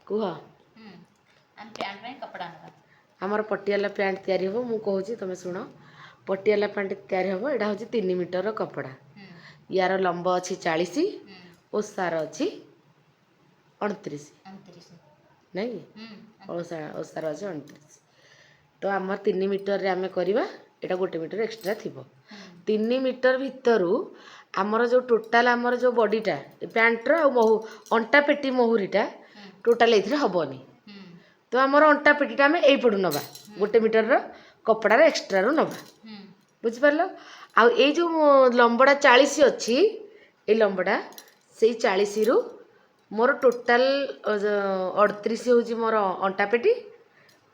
कुह हम पैंट में कपड़ा नवा आमर पटियाला पैंट तैयारी हो मु कहूँ तुम शुण पटियाला पैंट तैयारी हम यहाँ हूँ 3 मीटर कपड़ा यार लंब अच्छी 40 ओसार अच्छी 29 नहीं ओसार अच्छी 29 तो आम 3 मीटर रे आम करवा यहाँ 1 मीटर एक्सट्रा थी 3 मीटर भितर आमर जो टोटाल आमर जो बॉडीटा पैंटर महू अंटा पेटी महुरीटा टोटाल ये हेनी तो आमर अंटा पेटीटा आम यहीपटू नवा 1 मीटर कपड़ार एक्सट्रा रू नवा बुझिपार आई जो लंबड़ा 40 अच्छी ये लंबड़ा से 40 रु मोर टोटाल 38 हूँ मोर अंटा पेटी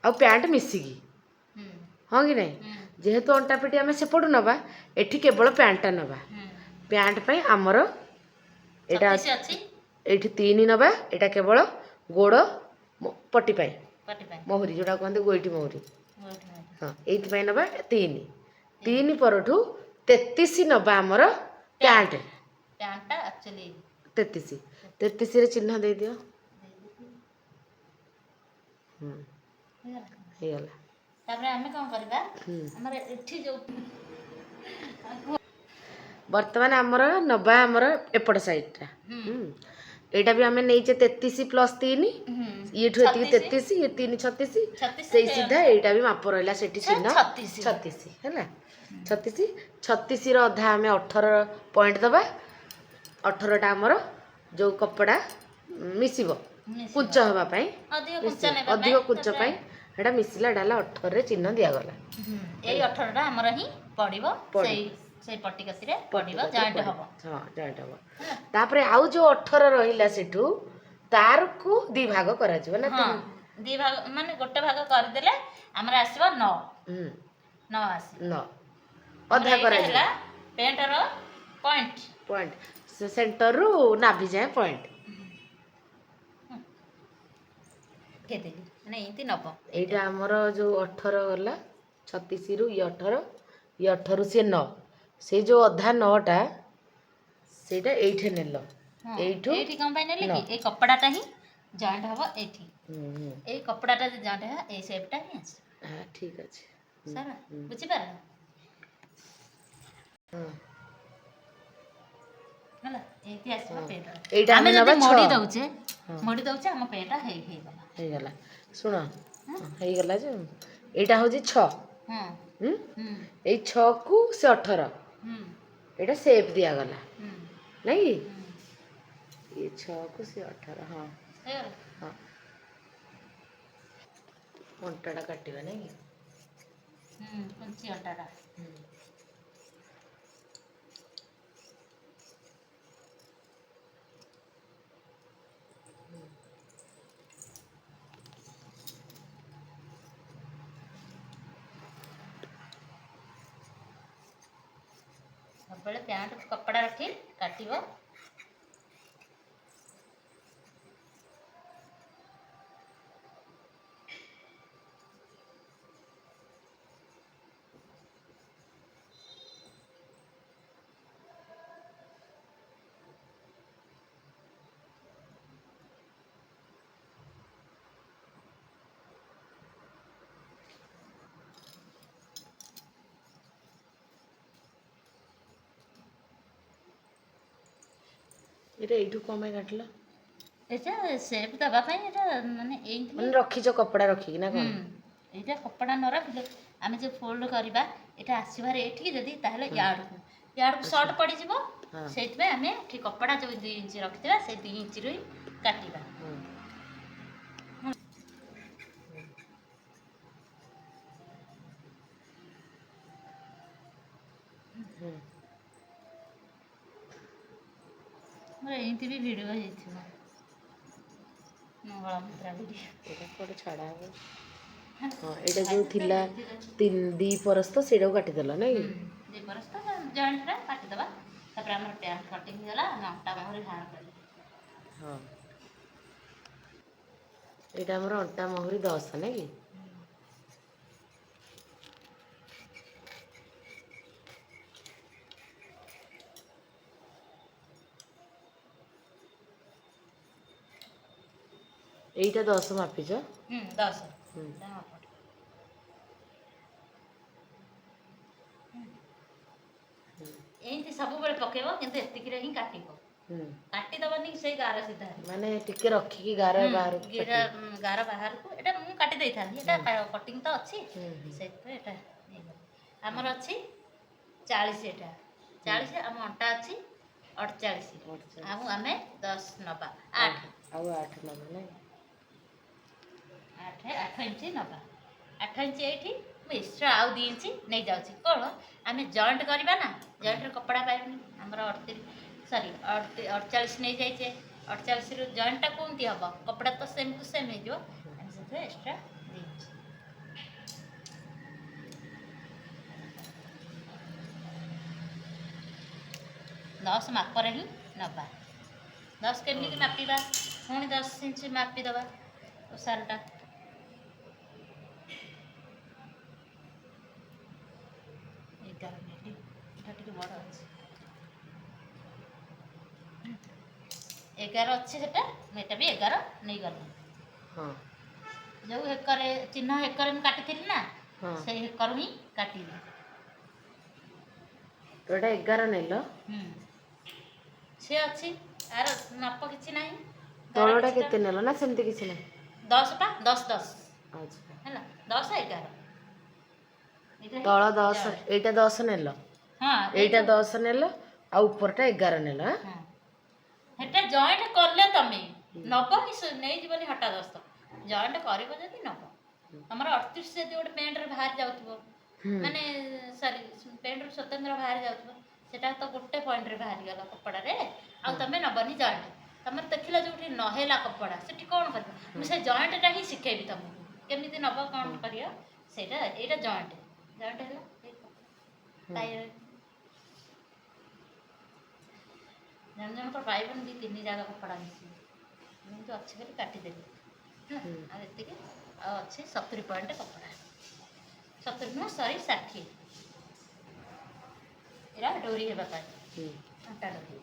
आ पैंट मिसिकी हाँ कि नहीं जेहेतु अंटा पेटी आम सेपटू नवा एठी केवल पैंटा नवा पैंट पर आमर एटा एठी 3 नवा एटा केवल गोड़ पटी पाई महुरी जोटा कहते गोईठी महुरी हाँ ये नवा 3 परठू 33 नवा आमर पैंट 33 रे चिन्ह दे दियो ହେଇଗଲା तापर आमे कोन करबा हमर एठी जो वर्तमान आमर नवा आमर एपट साइडटा एटा भी आमे नैचे 33 प्लस 3 ये ठु एति 33 ये 3 36 से सीधा एटा भी माप रहला सेठी चिन्ह 36 हैला 36 रो अधा आमे 18 पॉइंट दबा 18 टा आमर जो कपड़ा मिसिबो कुंच हवा पाई अधिक कुंच पाई हेडा मिसिला डाला 18 रे चिन्ह दिया गला एई 18 टा हमर ही पड़िबो से पट्टी कसी रे पड़िबो जॉइंट हबो हां जॉइंट हबो तापरे आउ जो 18 रहिला सेठू तार को दी भाग करा जबो ना हां दी भाग माने गोटे भाग कर देले हमर आसीबो 9 9 आसी 9 अधा करा जाला पेंट रो पॉइंट सेंटर रू नाभि जाए पॉइंट केते माने इति नबो एटा हमर जो 18 गला 36 रु ये 18 से 9 से जो अधा 9 टा सेटा एठे नेलो एठो एठी कम पाइ नेले कि ए कपड़ाटा ही जॉइंट हबो एठी ए कपड़ाटा जे जॉइंट है ए शेपटा ही আছে हां ठीक আছে सारा बुझि पार हां हला एठी आसीबो पेंट एटा हम जब मोड़ी दउचे हम पेंटा हे गला सुन हे गला जे एटा हो जी 6 ए 6 को से 18 एटा शेप दिया गला नहीं ये 6 को से 18 हाँ हाँ अंटाटा काटिबा नहीं कुंची अंटाटा सबले पैंट कपड़ा रखी काटिबो एटा एठू कमे काटला एटा शेप दबा पई एटा माने एई माने रखी जो कपड़ा रखी ना कोन एटा कपड़ा न रखले आमे जे फोल्ड करबा एटा आसीबार एठी जदी ताहले याड को शॉर्ट पड़ी जिवो सेत में आमे ठीक कपड़ा जो 2 इंच रखतिबा से 2 इंच रो काटिबा मोर एंती भी वीडियो हेथिबो मंगला मुद्रा वीडियो एटा कोड छाडा हो हां एटा जो थिला 2 परस तो सेडो काटी देला नै 2 परस तो जॉइंट रा काटी दबा तापर हमर पैंट कटिंग होला नाटा मोहरी हार कर हां एटा हमर अंटा मोहरी 10 नै कि এইটা 10 ମାପିଛ? 10 ହୁଁ ଏମିତି ସବୁବେଳେ ପକେଇବ କିନ୍ତୁ ଏତିକିରେ ହିଁ କାଟିବ। ହୁଁ କାଟିଦବନି ସେଇ ଗାର ସିଧା ମାନେ ଟିକେ ରଖିକି ଗାର ବାହାରକୁ ଗାର ବାହାରକୁ। ଏଇଟା ମୁଁ କାଟି ଦେଇଥାନ୍ତି, ଏଇଟା କଟିଂ ତ ଅଛି ହୁଁ ହୁଁ ସେଇଥିପାଇଁ ଏଇଟା ହେଇଗଲା। ଆମର ଅଛି 40, ଏଇଟା 40, ଆମ ଅଣ୍ଟା ଅଛି 48, ଆଉ ଆମେ 10 ନବା 8 ଆଉ 8 ନବ ନାଇଁ? 8 ଇଞ୍ଚ ନବା। 8 ଇଞ୍ଚ ଏଇଠି ମୁଁ ଏକ୍ସଟ୍ରା ଆଉ 2 ଇଞ୍ଚ ନେଇଯାଉଛି। କ'ଣ ଆମେ ଜଏଣ୍ଟ କରିବା ନା, ଜଏଣ୍ଟରେ କପଡ଼ା ପାଇବନି। ଆମର 48 ନେଇଯାଇଛେ, 48ରୁ ଜଏଣ୍ଟଟା କେମିତି ହେବ? କପଡ଼ା ତ ସେମ୍ ଟୁ ସେମ୍ ହେଇଯିବ, ଆମେ ସେଥିରେ ଏକ୍ସଟ୍ରା 2 ଇଞ୍ଚ। ଦଶ ମାପରେ ହିଁ ନେବା। 10 କେମିତି ମାପିବା? ପୁଣି 10 ଇଞ୍ଚ ମାପିଦେବା ଓସାରଟା। ଏଟା ଟିକେ ବଡ଼ ଅଛି, 11 ଅଛି ସେଟା, ମୁଁ ଏଟା ବି 11 ନେଇଗଲି। ହଁ ଯେଉଁ ହେକରେ ଚିହ୍ନ ହେକରେ ମୁଁ କାଟିଥିଲି ନା, ହଁ ସେଇ ହେକରୁ ହିଁ କାଟିଲି। ତ ଏଟା 11 ନେଲ, ସେ ଅଛି ଆର ମାପ କିଛି ନାହିଁ। ତଳଟା କେତେ ନେଲ ନା ସେମିତି କିଛି ନାହିଁ? 10 ପା 10 10 ଆଚ୍ଛା ହେଲା, 10 11 ତଳ 10, ଏଇଟା 10 ନେଲ, ହଁ ଏଇଟା 10 ନେଲ, ଆଉ ଉପରଟା 11 ନେଲ। ହଁ ସେଟା ଜଏଣ୍ଟ କଲେ ତମେ ନବନି, ନେଇଯିବନି ହଠାଦସ୍ତ। ଜଏଣ୍ଟ କରିବ ଯଦି ନବ। ତମର 38 ଯଦି ଗୋଟେ ପ୍ୟାଣ୍ଟରେ ବାହାରି ଯାଉଥିବ, ମାନେ ସରି ପ୍ୟାଣ୍ଟରୁ ସ୍ୱତନ୍ତ୍ର ବାହାରି ଯାଉଥିବ, ସେଟା ତ ଗୋଟେ ପଏଣ୍ଟରେ ବାହାରିଗଲା କପଡ଼ାରେ, ଆଉ ତମେ ନବନି ଜଏଣ୍ଟ। ତମର ଦେଖିଲ ଯୋଉଠି ନହେଲା କପଡ଼ା, ସେଠି କ'ଣ କରିବ? ମୁଁ ସେ ଜଏଣ୍ଟଟା ହିଁ ଶିଖେଇବି ତମକୁ, କେମିତି ନବ କ'ଣ କରିବ ସେଇଟା। ଏଇଟା ଜଏଣ୍ଟ ହେଲା ଜଣ ଜଣଙ୍କର ପାଇବନି 2-3 ଜାଗା କପଡ଼ା ମିଶିବ। ଏମିତି ଅଛି ବୋଲି କାଟିଦେବି ହେଲା। ଆଉ ଏତିକି, ଆଉ ଅଛି 70 ପଏଣ୍ଟ କପଡ଼ା। 70 ନୁହଁ, ସରି 60। ଏଇଟା ଡୋରି ହେବା ପାଇଁ, ଅଣ୍ଟା ଡୋରି।